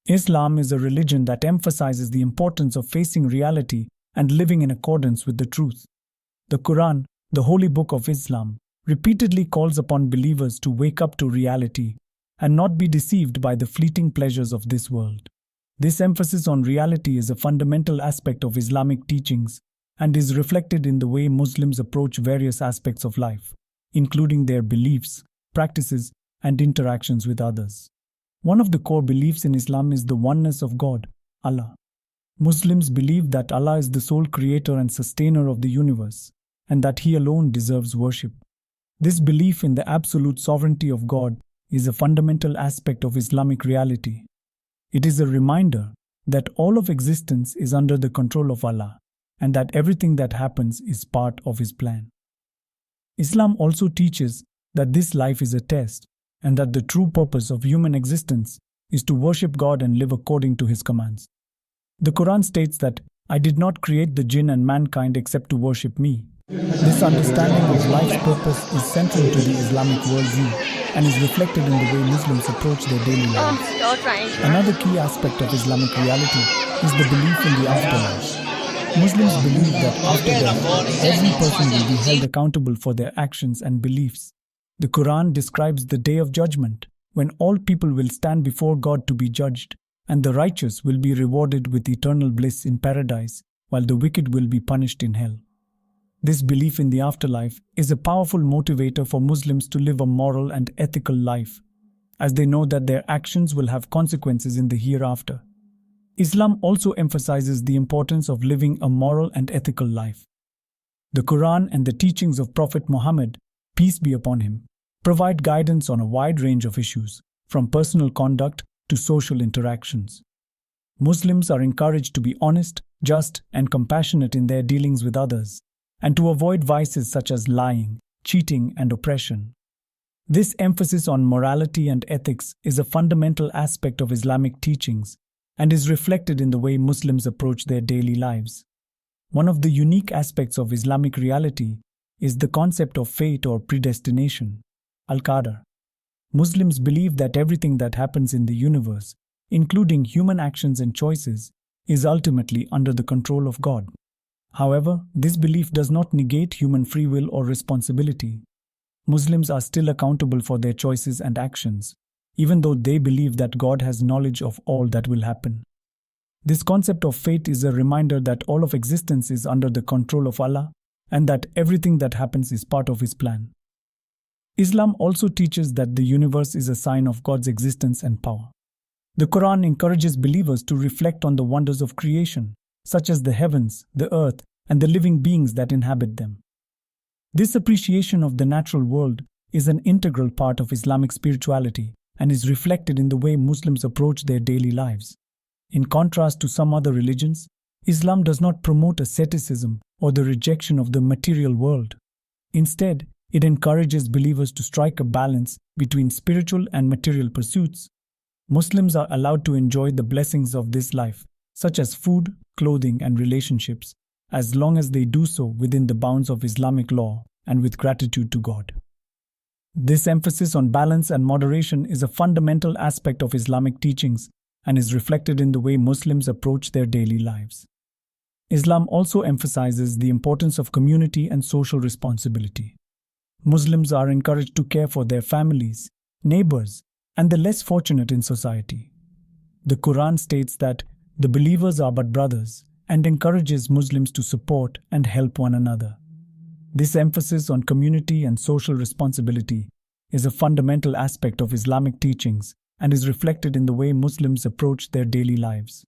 Islam is a religion that emphasizes the importance of facing reality and living in accordance with the truth. The Quran, the holy book of Islam, repeatedly calls upon believers to wake up to reality and not be deceived by the fleeting pleasures of this world. This emphasis on reality is a fundamental aspect of Islamic teachings and is reflected in the way Muslims approach various aspects of life, including their beliefs, practices, and interactions with others. One of the core beliefs in Islam is the oneness of God, Allah. Muslims believe that Allah is the sole creator and sustainer of the universe, and that He alone deserves worship. This belief in the absolute sovereignty of God is a fundamental aspect of Islamic reality. It is a reminder that all of existence is under the control of Allah, and that everything that happens is part of His plan. Islam also teaches that this life is a test, and that the true purpose of human existence is to worship God and live according to His commands. The Quran states that, "I did not create the jinn and mankind except to worship me." This understanding of life's purpose is central to the Islamic worldview and is reflected in the way Muslims approach their daily lives. Another key aspect of Islamic reality is the belief in the afterlife. Muslims believe that after death, every person will be held accountable for their actions and beliefs. The Quran describes the day of judgment, when all people will stand before God to be judged, and the righteous will be rewarded with eternal bliss in paradise, while the wicked will be punished in hell. This belief in the afterlife is a powerful motivator for Muslims to live a moral and ethical life, as they know that their actions will have consequences in the hereafter. Islam also emphasizes the importance of living a moral and ethical life. The Quran and the teachings of Prophet Muhammad, peace be upon him, provide guidance on a wide range of issues, from personal conduct to social interactions. Muslims are encouraged to be honest, just, and compassionate in their dealings with others, and to avoid vices such as lying, cheating, and oppression. This emphasis on morality and ethics is a fundamental aspect of Islamic teachings and is reflected in the way Muslims approach their daily lives. One of the unique aspects of Islamic reality is the concept of fate or predestination, al-qadar. Muslims believe that everything that happens in the universe, including human actions and choices, is ultimately under the control of God. However, this belief does not negate human free will or responsibility. Muslims are still accountable for their choices and actions, even though they believe that God has knowledge of all that will happen. This concept of fate is a reminder that all of existence is under the control of Allah, and that everything that happens is part of His plan. Islam also teaches that the universe is a sign of God's existence and power. The Quran encourages believers to reflect on the wonders of creation, such as the heavens, the earth, and the living beings that inhabit them. This appreciation of the natural world is an integral part of Islamic spirituality and is reflected in the way Muslims approach their daily lives. In contrast to some other religions, Islam does not promote asceticism or the rejection of the material world. Instead, it encourages believers to strike a balance between spiritual and material pursuits. Muslims are allowed to enjoy the blessings of this life, such as food, clothing, and relationships, as long as they do so within the bounds of Islamic law and with gratitude to God. This emphasis on balance and moderation is a fundamental aspect of Islamic teachings and is reflected in the way Muslims approach their daily lives. Islam also emphasizes the importance of community and social responsibility. Muslims are encouraged to care for their families, neighbors, and the less fortunate in society. The Quran states that the believers are but brothers and encourages Muslims to support and help one another. This emphasis on community and social responsibility is a fundamental aspect of Islamic teachings and is reflected in the way Muslims approach their daily lives.